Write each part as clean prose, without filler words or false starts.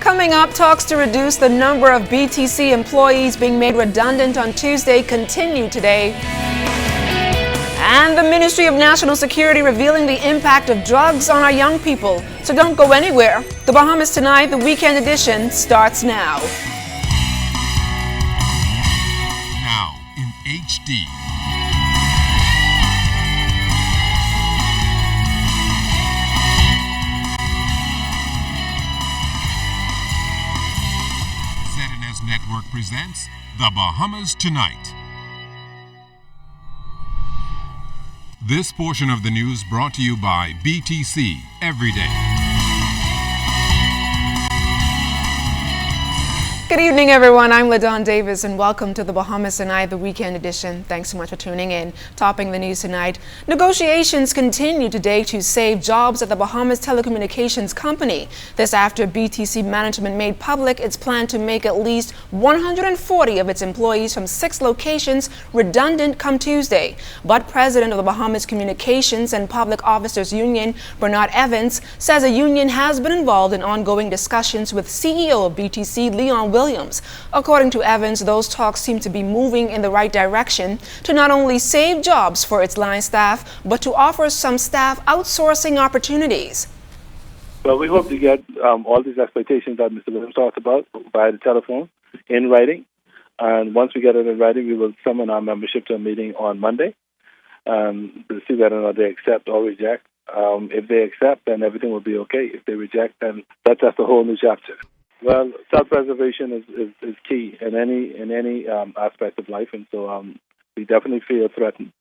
Coming up, talks to reduce the number of BTC employees being made redundant on Tuesday continue today. And the Ministry of National Security revealing the impact of drugs on our young people. So don't go anywhere. The Bahamas Tonight, the weekend edition, starts now. Now in HD. ZNS Network presents The Bahamas Tonight. This portion of the news brought to you by BTC Every Day. Good evening, everyone. I'm LaDawn Davis, and welcome to the Bahamas Tonight, the weekend edition. Thanks so much for tuning in. Topping the news tonight, negotiations continue today to save jobs at the Bahamas Telecommunications Company. This after BTC management made public its plan to make at least 140 of its employees from 6 locations redundant come Tuesday. But President of the Bahamas Communications and Public Officers Union, Bernard Evans, says the union has been involved in ongoing discussions with CEO of BTC, Leon Williams. According to Evans, those talks seem to be moving in the right direction to not only save jobs for its line staff, but to offer some staff outsourcing opportunities. Well, we hope to get all these expectations that Mr. Williams talked about via the telephone in writing. And once we get it in writing, we will summon our membership to a meeting on Monday to see whether or not they accept or reject. If they accept, then everything will be okay. If they reject, then that's a whole new chapter. Well, self-preservation is key in any aspect of life, and so we definitely feel threatened.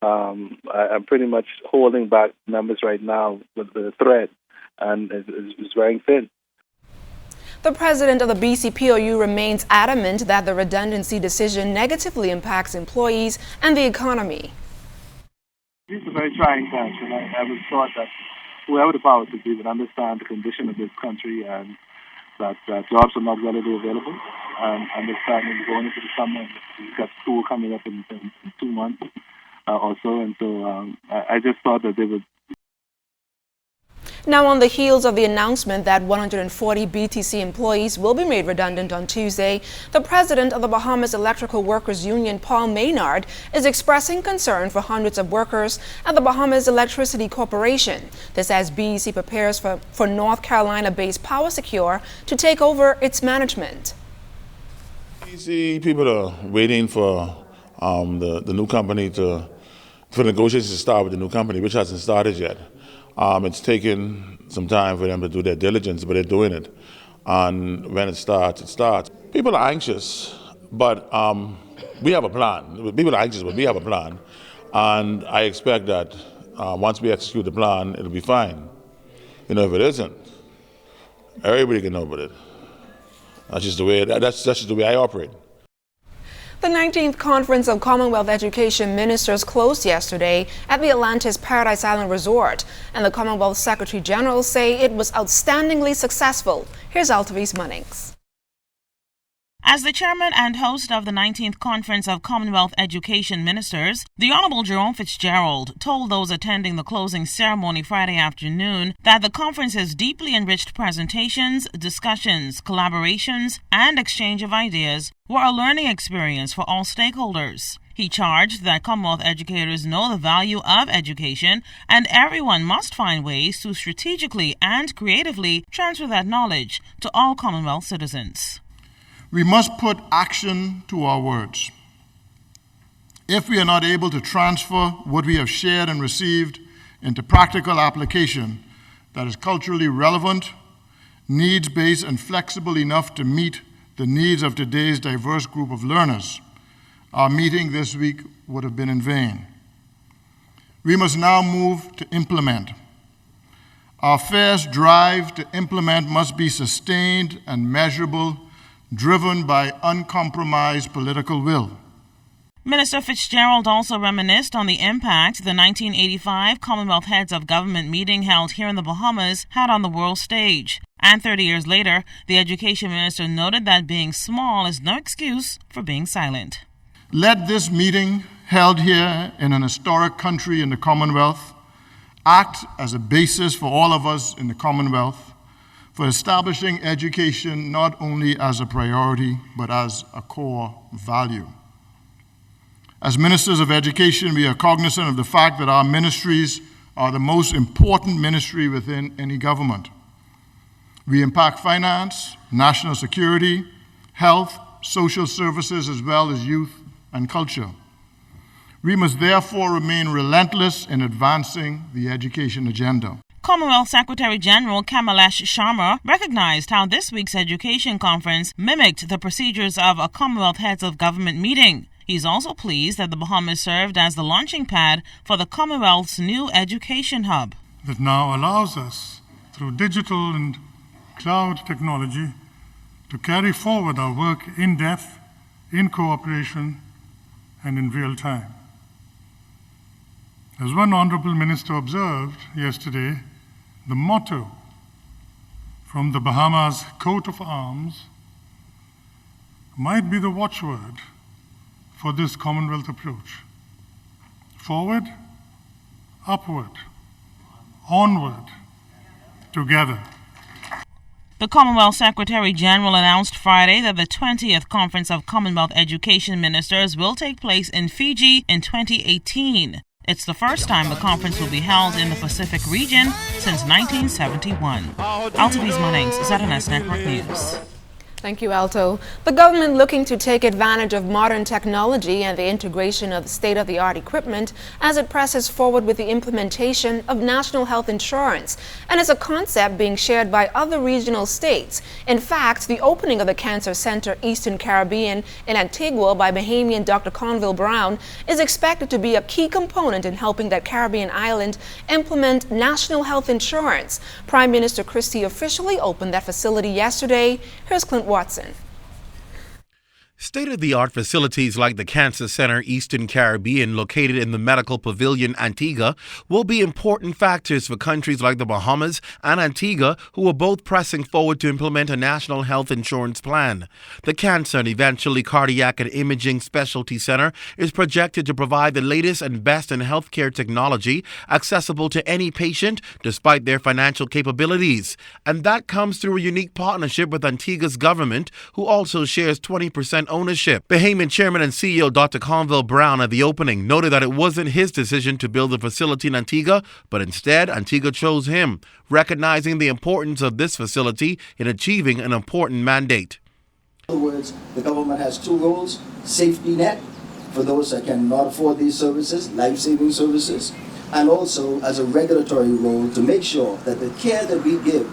I'm pretty much holding back numbers right now with the threat, and it's wearing thin. The president of the BCPOU remains adamant that the redundancy decision negatively impacts employees and the economy. These are very trying times, and I would thought that whoever the powers to be would understand the condition of this country and that jobs are not readily available. Understanding going into the summer, we've got school coming up in 2 months or so, and so I just thought that they would. Now, on the heels of the announcement that 140 BTC employees will be made redundant on Tuesday, the president of the Bahamas Electrical Workers Union, Paul Maynard, is expressing concern for hundreds of workers at the Bahamas Electricity Corporation. This as BEC prepares for North Carolina-based Power Secure to take over its management. BEC people are waiting for the new company for negotiations to start with the new company, which hasn't started yet. It's taken some time for them to do their diligence, but they're doing it. And when it starts, it starts. People are anxious, but we have a plan. People are anxious, but we have a plan. And I expect that once we execute the plan, it'll be fine. You know, if it isn't, everybody can know about it. That's just the way I operate. The 19th Conference of Commonwealth Education Ministers closed yesterday at the Atlantis Paradise Island Resort, and the Commonwealth Secretary General say it was outstandingly successful. Here's Altavis Munnings. As the chairman and host of the 19th Conference of Commonwealth Education Ministers, the Honorable Jerome Fitzgerald told those attending the closing ceremony Friday afternoon that the conference has deeply enriched presentations, discussions, collaborations, and exchange of ideas were a learning experience for all stakeholders. He charged that Commonwealth educators know the value of education, and everyone must find ways to strategically and creatively transfer that knowledge to all Commonwealth citizens. We must put action to our words. If we are not able to transfer what we have shared and received into practical application that is culturally relevant, needs-based, and flexible enough to meet the needs of today's diverse group of learners, our meeting this week would have been in vain. We must now move to implement. Our fierce drive to implement must be sustained and measurable, driven by uncompromised political will. Minister Fitzgerald also reminisced on the impact the 1985 Commonwealth Heads of Government meeting held here in the Bahamas had on the world stage. And 30 years later, the Education Minister noted that being small is no excuse for being silent. Let this meeting, held here in an historic country in the Commonwealth, act as a basis for all of us in the Commonwealth for establishing education not only as a priority, but as a core value. As ministers of education, we are cognizant of the fact that our ministries are the most important ministry within any government. We impact finance, national security, health, social services, as well as youth and culture. We must therefore remain relentless in advancing the education agenda. Commonwealth Secretary General Kamalesh Sharma recognized how this week's education conference mimicked the procedures of a Commonwealth Heads of Government meeting. He's also pleased that the Bahamas served as the launching pad for the Commonwealth's new education hub. That now allows us, through digital and cloud technology, to carry forward our work in depth, in cooperation, and in real time. As one honorable minister observed yesterday, the motto from the Bahamas coat of arms might be the watchword for this Commonwealth approach. Forward, upward, onward, together. The Commonwealth Secretary General announced Friday that the 20th Conference of Commonwealth Education Ministers will take place in Fiji in 2018. It's the first time the conference will be held in the Pacific region since 1971. Alto Bismanings, ZNS Network News. Thank you, Alto. The government looking to take advantage of modern technology and the integration of state-of-the-art equipment as it presses forward with the implementation of national health insurance. And it's a concept being shared by other regional states. In fact, the opening of the Cancer Center Eastern Caribbean in Antigua by Bahamian Dr. Conville Brown is expected to be a key component in helping that Caribbean island implement national health insurance. Prime Minister Christie officially opened that facility yesterday. Here's Clint Watson. State-of-the-art facilities like the Cancer Center Eastern Caribbean, located in the Medical Pavilion Antigua, will be important factors for countries like the Bahamas and Antigua, who are both pressing forward to implement a national health insurance plan. The Cancer and eventually Cardiac and Imaging Specialty Center is projected to provide the latest and best in healthcare technology accessible to any patient despite their financial capabilities. And that comes through a unique partnership with Antigua's government, who also shares 20% ownership. Bahamian Chairman and CEO Dr. Conville Brown at the opening noted that it wasn't his decision to build a facility in Antigua, but instead Antigua chose him, recognizing the importance of this facility in achieving an important mandate. In other words, the government has two roles: safety net for those that cannot afford these services, life-saving services, and also as a regulatory role to make sure that the care that we give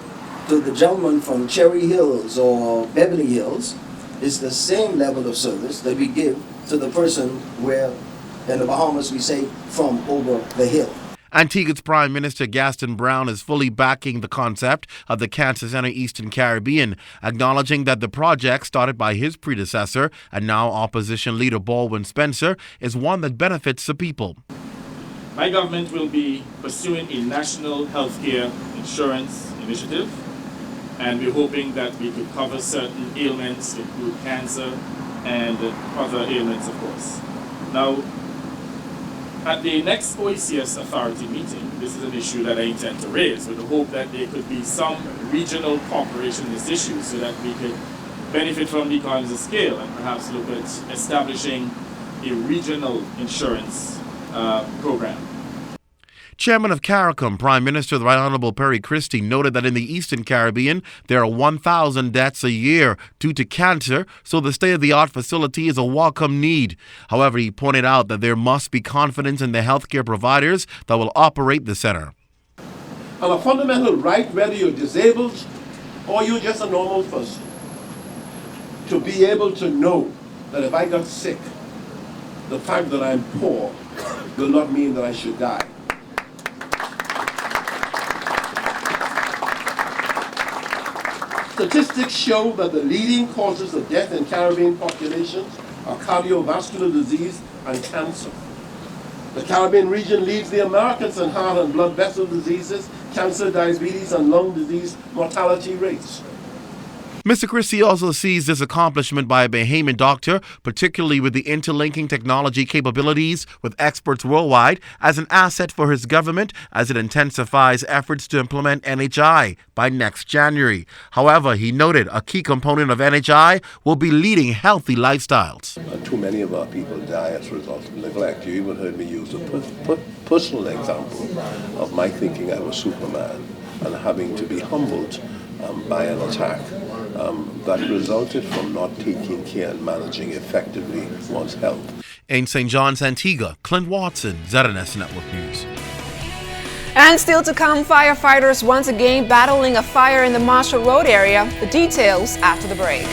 to the gentleman from Cherry Hills or Beverly Hills is the same level of service that we give to the person where in the Bahamas we say from over the hill. Antigua's Prime Minister Gaston Brown is fully backing the concept of the Cancer Center Eastern Caribbean, acknowledging that the project started by his predecessor and now opposition leader Baldwin Spencer is one that benefits the people. My government will be pursuing a national healthcare insurance initiative, and we're hoping that we could cover certain ailments, include cancer and other ailments, of course. Now, at the next OECS authority meeting, this is an issue that I intend to raise with the hope that there could be some regional cooperation in this issue so that we could benefit from the economies of scale and perhaps look at establishing a regional insurance program. Chairman of CARICOM, Prime Minister the Right Honorable Perry Christie, noted that in the Eastern Caribbean, there are 1,000 deaths a year due to cancer, so the state-of-the-art facility is a welcome need. However, he pointed out that there must be confidence in the healthcare providers that will operate the center. And a fundamental right, whether you're disabled or you're just a normal person, to be able to know that if I got sick, the fact that I'm poor will not mean that I should die. Statistics show that the leading causes of death in Caribbean populations are cardiovascular disease and cancer. The Caribbean region leads the Americans in heart and blood vessel diseases, cancer, diabetes, and lung disease mortality rates. Mr. Christie also sees this accomplishment by a Bahamian doctor, particularly with the interlinking technology capabilities with experts worldwide, as an asset for his government as it intensifies efforts to implement NHI by next January. However, he noted a key component of NHI will be leading healthy lifestyles. Too many of our people die as a result of neglect. You even heard me use a personal example of my thinking I was Superman and having to be humbled by an attack that resulted from not taking care and managing effectively one's health. In St. John's, Antigua, Clint Watson, ZNS Network News. And still to come, firefighters once again battling a fire in the Marshall Road area. The details after the break.